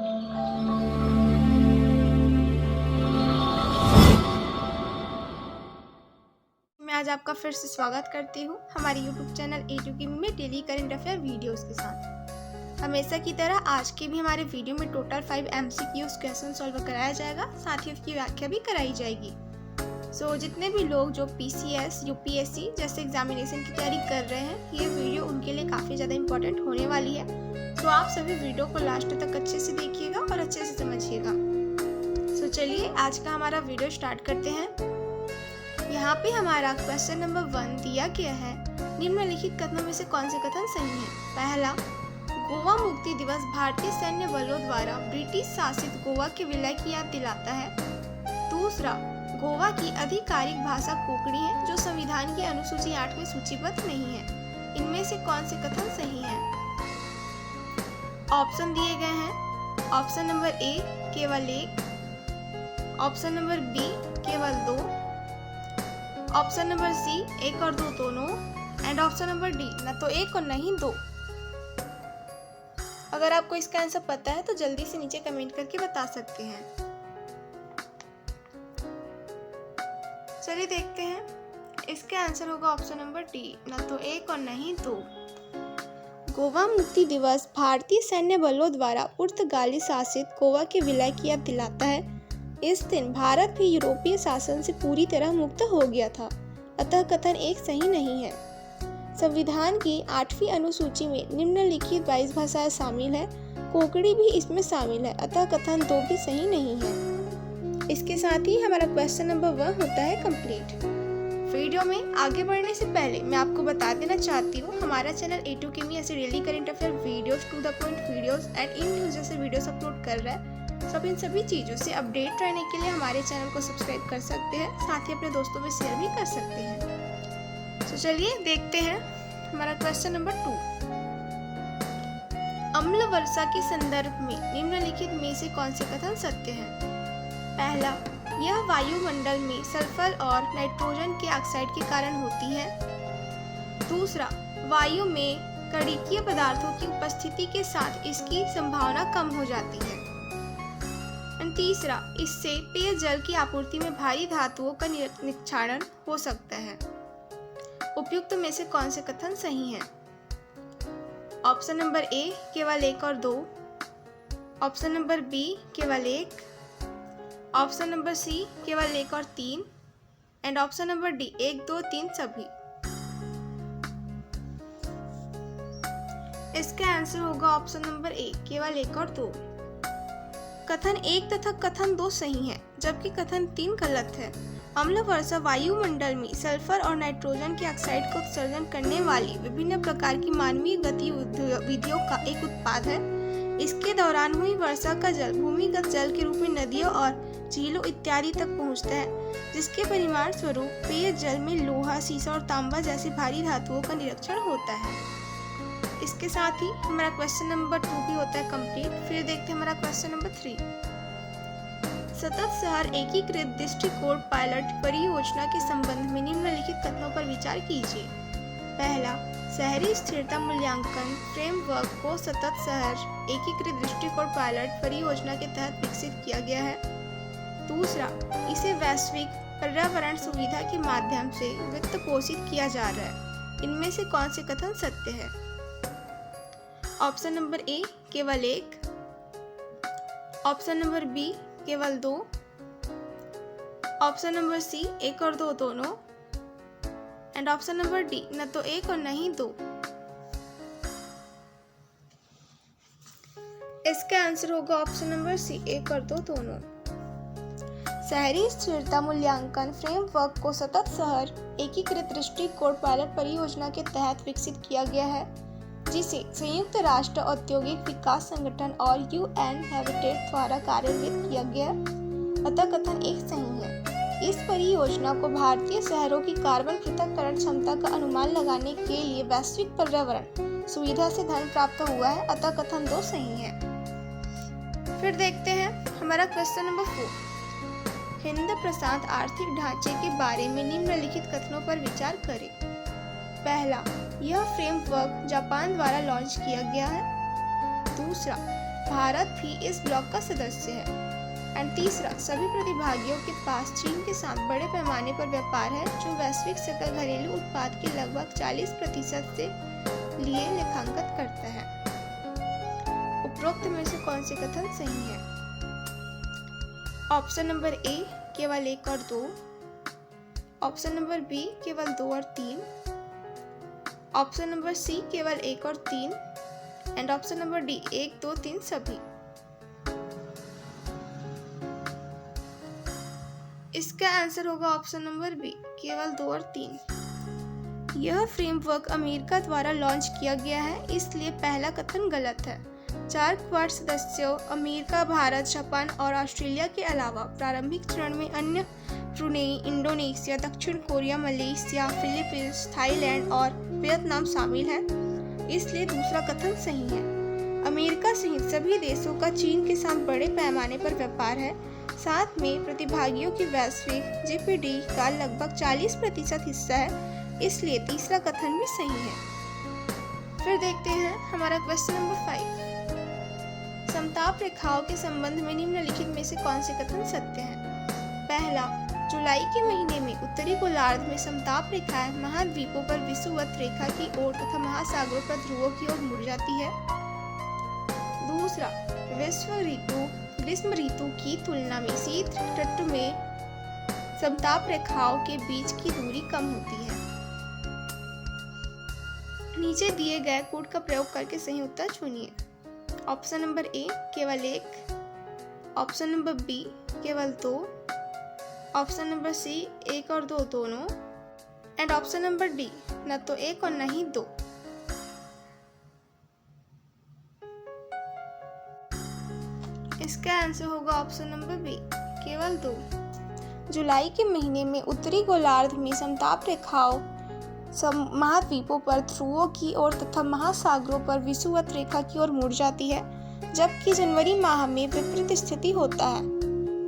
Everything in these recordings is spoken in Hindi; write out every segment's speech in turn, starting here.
मैं आज आपका फिर से स्वागत करती हूँ हमारे YouTube चैनल A2 में डेली करंट अफेयर वीडियोस के साथ। हमेशा की तरह आज के भी हमारे वीडियो में टोटल 5 MCQs क्वेश्चन सॉल्व कराया जाएगा, साथ ही उसकी व्याख्या भी कराई जाएगी। जितने भी लोग जो PCS, UPSC जैसे एग्जामिनेशन की तैयारी कर रहे हैं, ये वीडियो उनके लिए काफ़ी ज़्यादा इंपॉर्टेंट होने वाली है। आप सभी वीडियो को लास्ट तक अच्छे से देखिएगा और अच्छे से समझिएगा। चलिए आज का हमारा वीडियो स्टार्ट करते हैं। यहाँ पे हमारा क्वेश्चन नंबर 1 दिया गया है, निम्नलिखित कथनों में से कौन से कथन सही है। पहला, गोवा मुक्ति दिवस भारतीय सैन्य बलों द्वारा ब्रिटिश शासित गोवा के विलय की याद दिलाता है। दूसरा, गोवा की आधिकारिक भाषा कोंकणी है जो संविधान की अनुसूची 8 में सूचीबद्ध नहीं है। इनमें से कौन से कथन सही है। ऑप्शन दिए गए हैं। ऑप्शन नंबर ए केवल 1, ऑप्शन नंबर बी केवल 2, ऑप्शन नंबर सी 1 और 2 दोनों, एंड ऑप्शन नंबर डी न तो 1 और नहीं 2। अगर आपको इसका आंसर पता है तो जल्दी से नीचे कमेंट करके बता सकते हैं। चलिए देखते हैं, इसका आंसर होगा ऑप्शन नंबर डी, न तो 1 और नहीं 2। गोवा मुक्ति दिवस भारतीय सैन्य बलों द्वारा पुर्तगाली शासित गोवा के विलय की याद दिलाता है। इस दिन भारत भी यूरोपीय शासन से पूरी तरह मुक्त हो गया था, अतः कथन 1 सही नहीं है। संविधान की 8वीं अनुसूची में निम्नलिखित 22 भाषाएं शामिल है, कोंकणी भी इसमें शामिल है, अतः कथन 2 भी सही नहीं है। इसके साथ ही हमारा क्वेश्चन नंबर 1 होता है कंप्लीट। वीडियो में आगे बढ़ने से पहले मैं आपको बता देना चाहती हूँ, हमारा चैनल A2 में ऐसे daily current affair videos, to the point videos and in news जैसे वीडियोस अपलोड कर रहा है। सब इन सभी चीज़ों से अपडेट रहने के लिए हमारे चैनल को सब्सक्राइब कर सकते हैं, साथ ही अपने दोस्तों में शेयर भी कर सकते हैं। चलिए देखते हैं हमारा क्वेश्चन नंबर 2। अम्ल वर्षा के संदर्भ में निम्नलिखित में से कौन से कथन सत्य हैं। पहला, यह वायुमंडल में सल्फर और नाइट्रोजन के ऑक्साइड के कारण होती है। दूसरा, वायु में कणिकीय पदार्थों की उपस्थिति के साथ इसकी संभावना कम हो जाती है। तीसरा, इससे पेयजल की आपूर्ति में भारी धातुओं का निक्षारण हो सकता है। उपयुक्त में से कौन से कथन सही हैं। ऑप्शन नंबर ए केवल 1 और 2, ऑप्शन नंबर बी केवल 1, ऑप्शन नंबर सी केवल 1 और 3, एंड ऑप्शन नंबर डी 1, 2, 3 सभी। इसका आंसर होगा ऑप्शन नंबर ए केवल 1 और 2। कथन 1 तथा कथन 2 सही है, जबकि कथन 3 गलत है। अम्ल वर्षा वायुमंडल में सल्फर और नाइट्रोजन के ऑक्साइड को उत्सर्जन करने वाली विभिन्न प्रकार की मानवीय गतिविधियों का एक उत्पाद है। इसके दौरान हुई वर्षा का जल भूमिगत जल के रूप में नदियों और झीलों इत्यादि तक पहुंचता है, जिसके परिणाम स्वरूप पेयजल में लोहा, सीसा और तांबा जैसी भारी धातुओं का निरीक्षण होता है। इसके साथ ही हमारा क्वेश्चन नंबर 2 भी होता है कंप्लीट। फिर देखते हैं हमारा क्वेश्चन नंबर 3। सतत शहर एकीकृत दृष्टिकोण पायलट परियोजना के संबंध में निम्नलिखित कथनों पर विचार कीजिए। पहला, शहरी स्थिरता मूल्यांकन फ्रेमवर्क को सतत शहर एकीकृत दृष्टिकोण पायलट परियोजना के तहत विकसित किया गया है। दूसरा, इसे वैश्विक पर्यावरण सुविधा के माध्यम से वित्त पोषित किया जा रहा है। इनमें से कौन से कथन सत्य है। ऑप्शन नंबर ए केवल 1, ऑप्शन नंबर बी केवल 2, ऑप्शन नंबर सी 1 और 2 दोनों, एंड ऑप्शन नंबर डी न तो 1 और नहीं 2। इसका आंसर होगा ऑप्शन नंबर सी 1 और 2 दोनों। शहरी स्थिरता मूल्यांकन फ्रेमवर्क को सतत शहर एकीकृत दृष्टिकोण पायलट परियोजना के तहत विकसित किया गया है, जिसे संयुक्त राष्ट्र औद्योगिक विकास संगठन और UN हैबिटेट द्वारा कार्यान्वित किया गया, अतः कथन 1 सही है। इस परियोजना को भारतीय शहरों की कार्बन पृथक्करण क्षमता का अनुमान लगाने के लिए वैश्विक पर्यावरण सुविधा से धन प्राप्त हुआ है, अतः कथन 2 सही है। फिर देखते हैं हमारा क्वेश्चन नंबर 4। हिंद प्रशांत आर्थिक ढांचे के बारे में निम्नलिखित कथनों पर विचार करें। पहला, यह फ्रेमवर्क जापान द्वारा लॉन्च किया गया है। दूसरा, भारत भी इस ब्लॉक का सदस्य है। एंड तीसरा, सभी प्रतिभागियों के पास चीन के साथ बड़े पैमाने पर व्यापार है, जो वैश्विक सकल घरेलू उत्पाद के लगभग 40% से लिए लेखांकित करता है। उपरोक्त में से कौन से कथन सही है? ऑप्शन नंबर ए केवल 1 और 2, ऑप्शन नंबर बी केवल 2 और 3, ऑप्शन नंबर सी केवल 1 और 3 एंड ऑप्शन नंबर डी 1, 2, 3 सभी। इसका आंसर होगा ऑप्शन नंबर बी केवल 2 और 3। यह फ्रेमवर्क अमेरिका द्वारा लॉन्च किया गया है, इसलिए पहला कथन गलत है। 4 क्वाड सदस्यों अमेरिका, भारत, जापान और ऑस्ट्रेलिया के अलावा प्रारंभिक चरण में अन्य ब्रुनेई, इंडोनेशिया, दक्षिण कोरिया, मलेशिया, फिलीपींस, थाईलैंड और वियतनाम शामिल हैं, इसलिए दूसरा कथन सही है। अमेरिका सहित सभी देशों का चीन के साथ बड़े पैमाने पर व्यापार है, साथ में प्रतिभागियों की वैश्विक जीडीपी का लगभग 40% हिस्सा है, इसलिए तीसरा कथन भी सही है। फिर देखते हैं हमारा क्वेश्चन नंबर 5। समताप रेखाओं के संबंध में निम्नलिखित में से कौन से कथन सत्य हैं? पहला, जुलाई के महीने में उत्तरी गोलार्ध में समताप रेखाएं महाद्वीपों पर विषुवत रेखा की ओर तथा महासागरों पर ध्रुवों की ओर मुड़ जाती है। दूसरा, ग्रीष्म ऋतु की तुलना में शीत ऋतु में समताप रेखाओं के बीच की दूरी कम होती है। नीचे दिए गए कोड का प्रयोग करके सही उत्तर चुनिए। ऑप्शन नंबर ए केवल 1, ऑप्शन नंबर बी केवल 2, ऑप्शन नंबर सी 1 और 2 दोनों एंड ऑप्शन नंबर डी न तो 1 और न ही 2। इसका आंसर होगा ऑप्शन नंबर बी केवल 2। जुलाई के महीने में उत्तरी गोलार्ध में समताप रेखाओं महाद्वीपों पर ध्रुवों की ओर तथा महासागरों पर विषुवत रेखा की ओर मुड़ जाती है, जबकि जनवरी माह में विपरीत स्थिति होता है।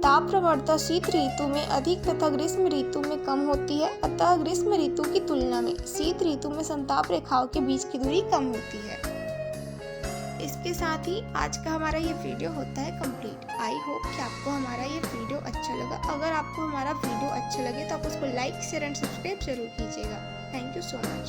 ताप प्रवणता शीत ऋतु में अधिक तथा ग्रीष्म ऋतु में कम होती है, अतः ग्रीष्म ऋतु की तुलना में शीत ऋतु में समताप रेखाओं के बीच की दूरी कम होती है। इसके साथ ही आज का हमारा ये वीडियो होता है कंप्लीट। आई होप कि आपको हमारा ये वीडियो अच्छा लगा। अगर आपको हमारा वीडियो अच्छा लगे तो आप उसको लाइक, शेयर एंड सब्सक्राइब जरूर कीजिएगा। Thank you so much.